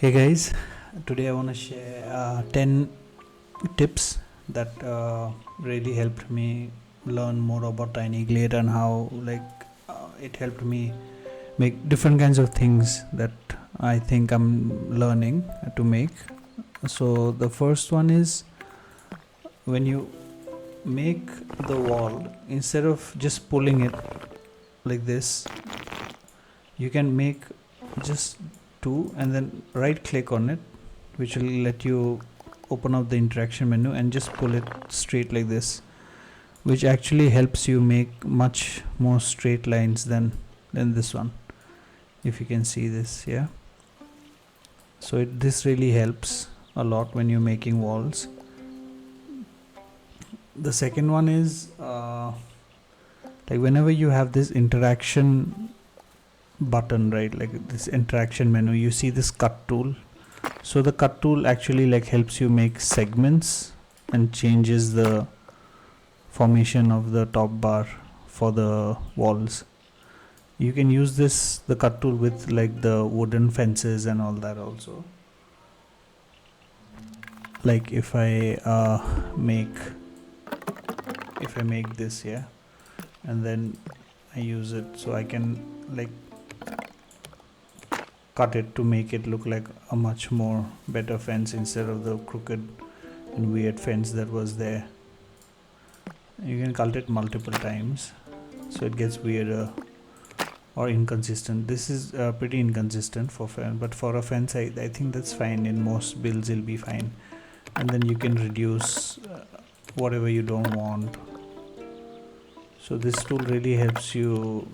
Hey guys, today I want to share 10 tips that really helped me learn more about tiny glade and how it helped me make different kinds of things that I think I'm learning to make. So the first one is when you make the wall, instead of just pulling it like this, you can make just two and then right click on it, which will let you open up the interaction menu and just pull it straight like this, which actually helps you make much more straight lines than this one, if you can see this. Yeah, so this really helps a lot when you're making walls. The second one is like whenever you have this interaction button, right, like this interaction menu, you see this cut tool. So the cut tool actually like helps you make segments and changes the formation of the top bar for the walls. You can use the cut tool with like the wooden fences and all that also. Like if I make this, yeah, and then I use it, so I can like cut it to make it look like a much more better fence instead of the crooked and weird fence that was there. You can cut it multiple times so it gets weirder or inconsistent. This is pretty inconsistent for fence, but for a fence I think that's fine. In most builds it'll be fine, and then you can reduce whatever you don't want. So this tool really helps you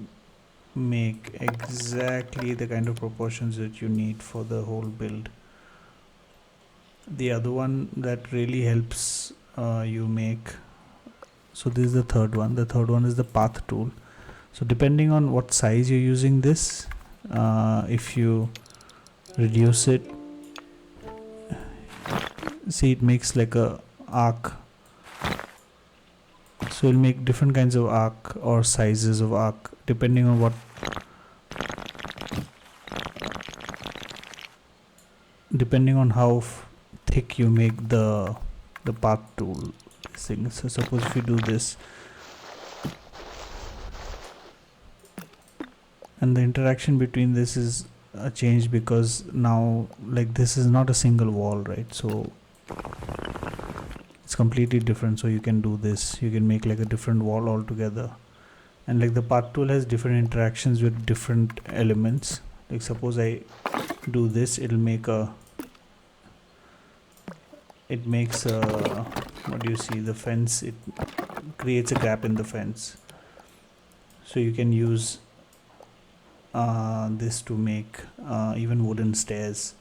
make exactly the kind of proportions that you need for the whole build. The other one that really helps you make, so this is the third one. The third one is the path tool. So depending on what size you're using this, if you reduce it, see it makes like a arc. So it'll make different kinds of arc or sizes of arc depending on how thick you make the path tool thing. So suppose if you do this, and the interaction between this is changed because now like this is not a single wall, right? So it's completely different. So you can do this, you can make like a different wall altogether. And like the path tool has different interactions with different elements. Like suppose I do this, it'll make what do you see, the fence, it creates a gap in the fence. So you can use this to make even wooden stairs.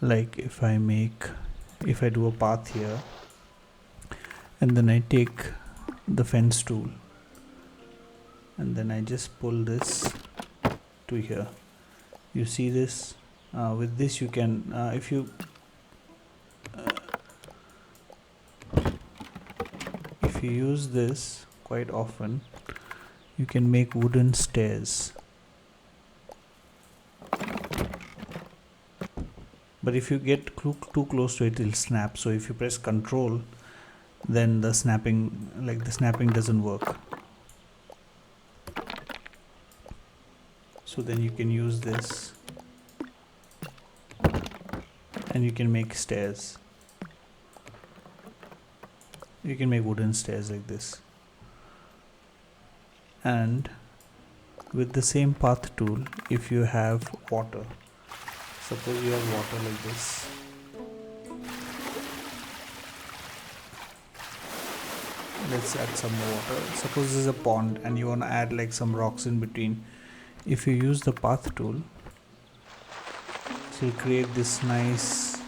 Like if I do a path here and then I take the fence tool and then I just pull this to here, you see this. With this you can if you use this quite often, you can make wooden stairs. But if you get too close to it, it'll snap. So if you press Control, then the snapping doesn't work. So then you can use this and you can make stairs. You can make wooden stairs like this. And with the same path tool, if you have water, suppose you have water like this, let's add some more water. Suppose this is a pond and you want to add like some rocks in between. If you use the path tool, so you create this nice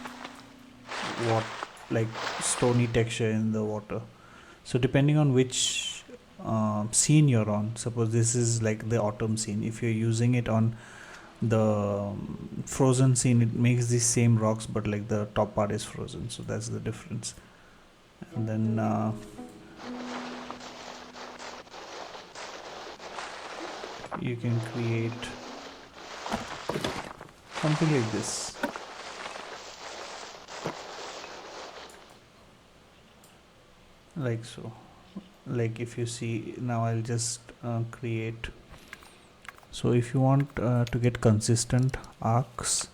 like stony texture in the water. So depending on which scene you're on, suppose this is like the autumn scene, if you're using it on the frozen scene, it makes these same rocks but like the top part is frozen. So that's the difference. And then you can create something like this. Like so. Like if you see now, I'll just create. So if you want to get consistent arcs,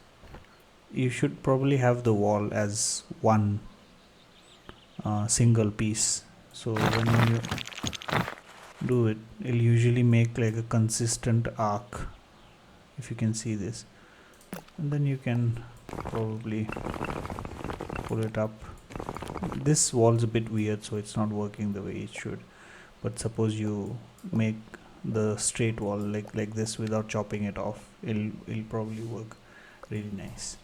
you should probably have the wall as one single piece. So when you do it, it'll usually make like a consistent arc, if you can see this, and then you can probably pull it up. This wall's a bit weird, so it's not working the way it should, but suppose you make the straight wall like this without chopping it off, it'll probably work really nice.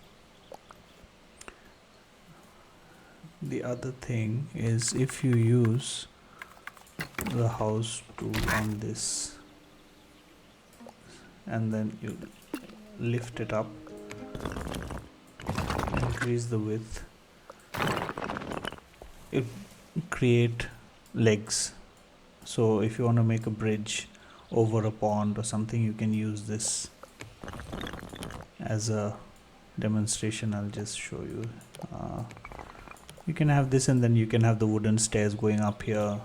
The other thing is, if you use the house tool on this and then you lift it up, increase the width, it create legs. So if you want to make a bridge over a pond or something, you can use this as a demonstration. I'll just show you. You can have this, and then you can have the wooden stairs going up here,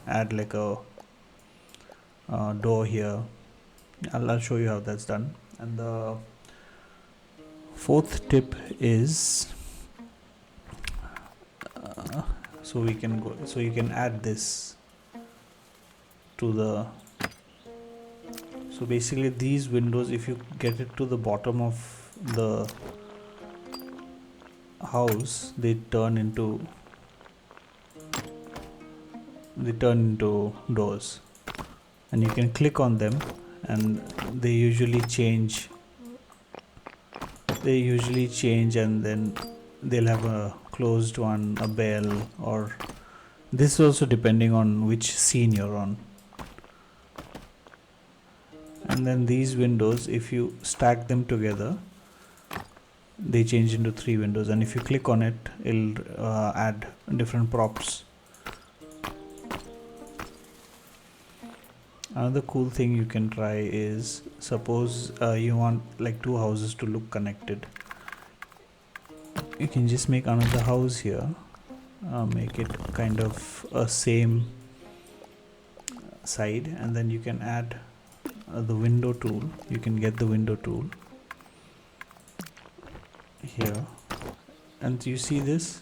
add like a door here. I'll show you how that's done. And the fourth tip is so you can add this to the, so basically these windows, if you get it to the bottom of the house, they turn into doors, and you can click on them, and they usually change, and then they'll have a closed one, a bell, or this also depending on which scene you're on. And then these windows, if you stack them together, they change into 3 windows, and if you click on it, it'll add different props. Another cool thing you can try is, suppose you want like 2 houses to look connected, you can just make another house here, make it kind of a same side, and then you can add the window tool. You can get the window tool here, and you see this,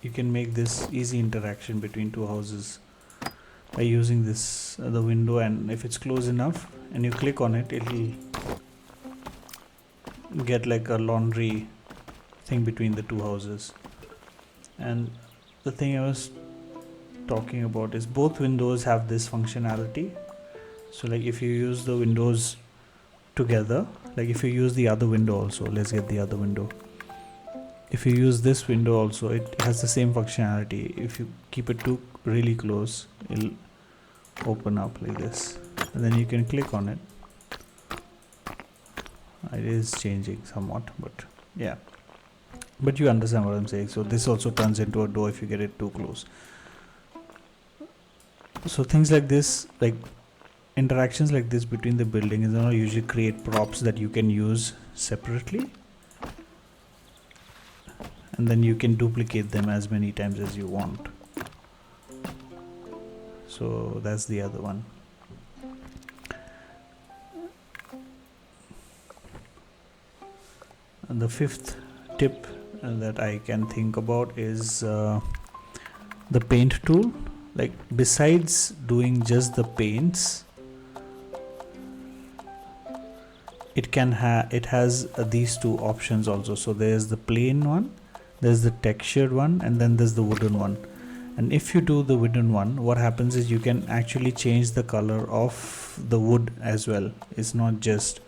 you can make this easy interaction between 2 houses by using this the window, and if it's close enough and you click on it, it'll get like a laundry thing between the 2 houses. And the thing I was talking about is, both windows have this functionality. So like if you use the windows together, like if you use the other window also, let's get the other window, if you use this window also, it has the same functionality. If you keep it too really close, it'll open up like this, and then you can click on it. It is changing somewhat, but yeah, but you understand what I'm saying. So this also turns into a door if you get it too close. So things like this, like interactions like this between the buildings, usually create props that you can use separately, and then you can duplicate them as many times as you want. So that's the other one. And the 5th tip that I can think about is the paint tool. Like besides doing just the paints, it has these 2 options also. So there's the plain one, there's the textured one, and then there's the wooden one. And if you do the wooden one, what happens is you can actually change the color of the wood as well. It's not just,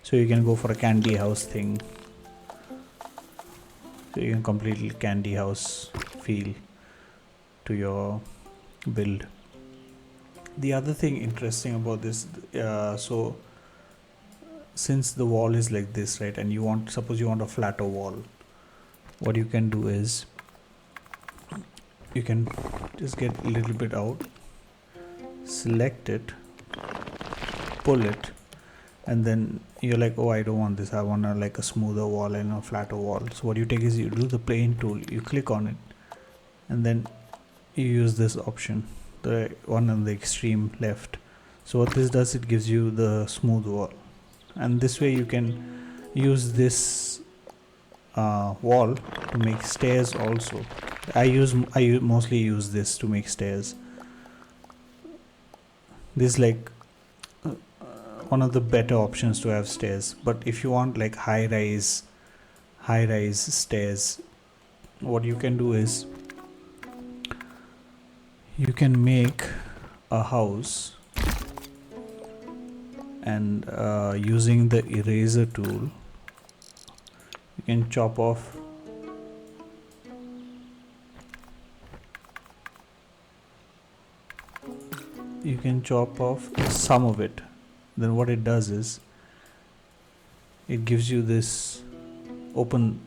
so you can go for a candy house thing, so you can completely candy house feel to your build. The other thing interesting about this, so since the wall is like this, right, and suppose you want a flatter wall, what you can do is you can just get a little bit out, select it, pull it, and then you're like, oh, I don't want this, I want like a smoother wall and a flatter wall. So what you take is you do the plane tool, you click on it, and then you use this option, the one on the extreme left. So what this does, it gives you the smooth wall, and this way you can use this wall to make stairs also. I mostly use this to make stairs. This is like one of the better options to have stairs. But if you want like high rise stairs, what you can do is you can make a house, and using the eraser tool you can chop off some of it. Then what it does is it gives you this open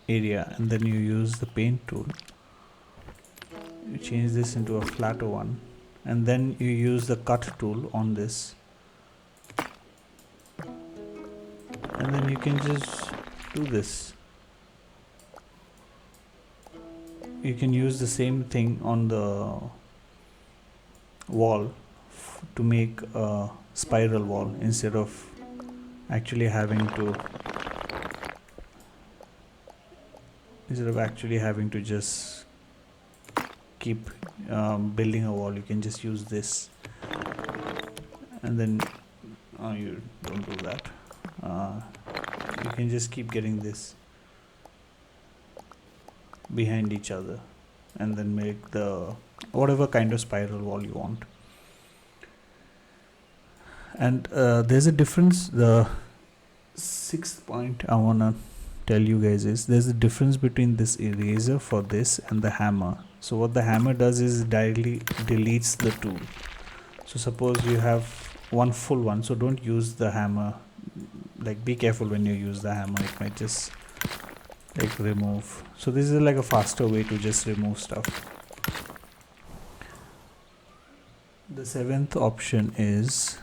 area, and then you use the paint tool, you change this into a flatter one, and then you use the cut tool on this, and then you can just do this. You can use the same thing on the wall to make a spiral wall, instead of actually having to just keep building a wall. You can just use this, and then you don't do that. You can just keep getting this behind each other, and then make the whatever kind of spiral wall you want. And there's a difference. The sixth point I wanna tell you guys is there's a difference between this eraser for this and the hammer. So what the hammer does is directly deletes the tool. So suppose you have one full one, so don't use the hammer. Like, be careful when you use the hammer, it might just like remove. So this is like a faster way to just remove stuff. The seventh option is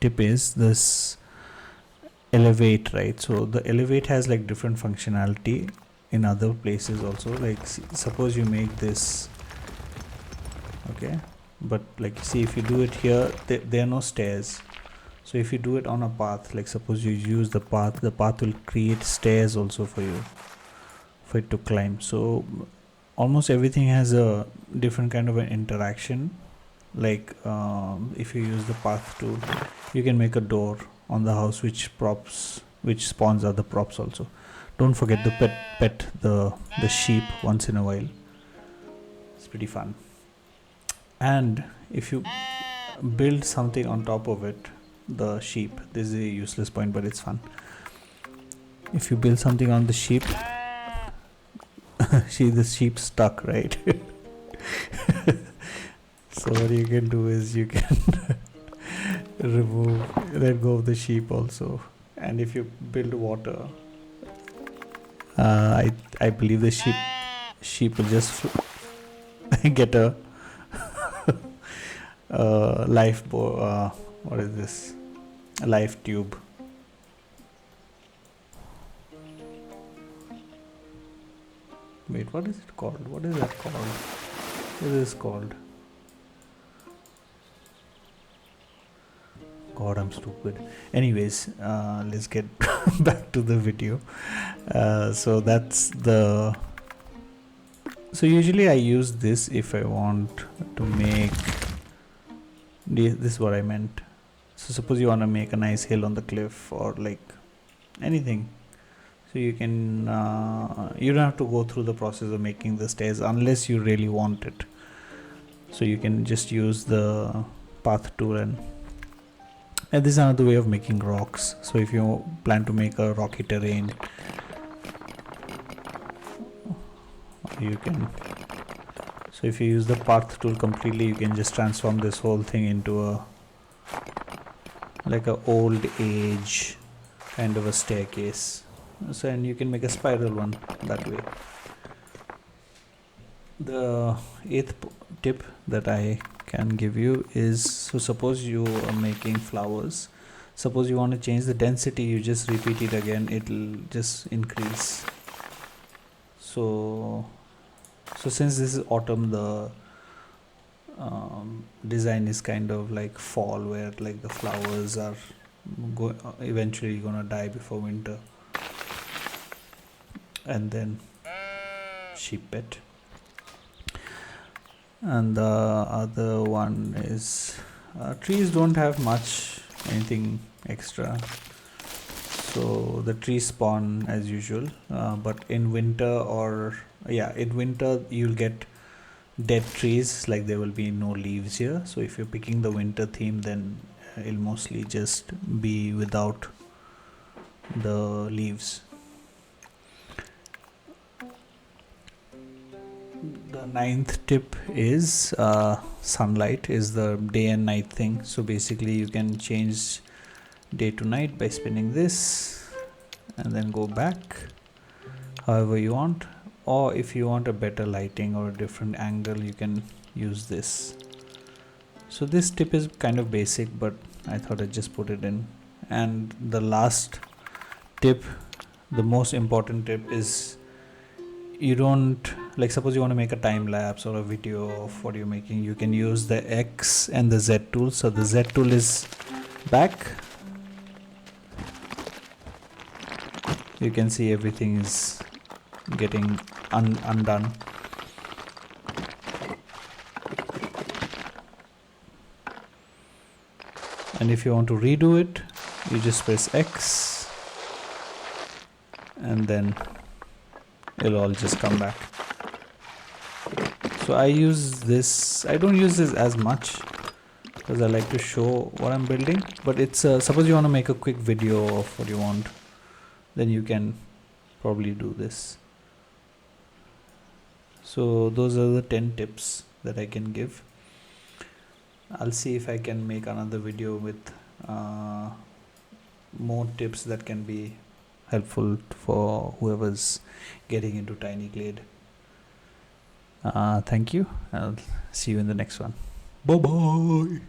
tip is this elevate, right? So the elevate has like different functionality in other places also. Like, suppose you make this, okay, but like, see, if you do it here, there are no stairs. So if you do it on a path, like suppose you use the path will create stairs also for you, for it to climb. So almost everything has a different kind of an interaction. Like if you use the path tool, you can make a door on the house which spawns other props also. Don't forget to pet the sheep once in a while. It's pretty fun. And if you build something on top of it, the sheep, this is a useless point but it's fun. If you build something on the sheep, see, the sheep stuck, right? So what you can do is you can let go of the sheep also. And if you build water, I believe the sheep will just get a what is this, a life tube. Wait, what is it called? What is that called? What is this called? God, I'm stupid. Anyways, let's get back to the video. So that's the. So usually I use this if I want to make. This is what I meant. So suppose you want to make a nice hill on the cliff or like anything. So you can. You don't have to go through the process of making the stairs unless you really want it. So you can just use the path tool, and this is another way of making rocks. So if you plan to make a rocky terrain, you can. So if you use the path tool completely, you can just transform this whole thing into a old age kind of a staircase. So, and you can make a spiral one that way. The eighth tip that I can give you is, so suppose you are making flowers, suppose you want to change the density, you just repeat it again, it'll just increase. So since this is autumn, the design is kind of like fall, where like the flowers are eventually gonna die before winter. And then sheep pet. And the other one is trees don't have much anything extra, so the trees spawn as usual, but in winter, or in winter you'll get dead trees, like there will be no leaves here. So if you're picking the winter theme, then it'll mostly just be without the leaves. The ninth tip is sunlight is the day and night thing. So basically you can change day to night by spinning this and then go back however you want, or if you want a better lighting or a different angle, you can use this. So this tip is kind of basic, but I thought I'd just put it in. And the last tip, the most important tip, is you don't, like suppose you want to make a time lapse or a video of what you're making, you can use the X and the Z tool. So the Z tool is back, you can see everything is getting undone. And if you want to redo it, you just press X and then it'll all just come back. So I use this, I don't use this as much because I like to show what I'm building, but it's suppose you want to make a quick video of what you want, then you can probably do this. So those are the 10 tips that I can give. I'll see if I can make another video with more tips that can be helpful for whoever's getting into TinyGlade. Thank you. I'll see you in the next one. Bye bye.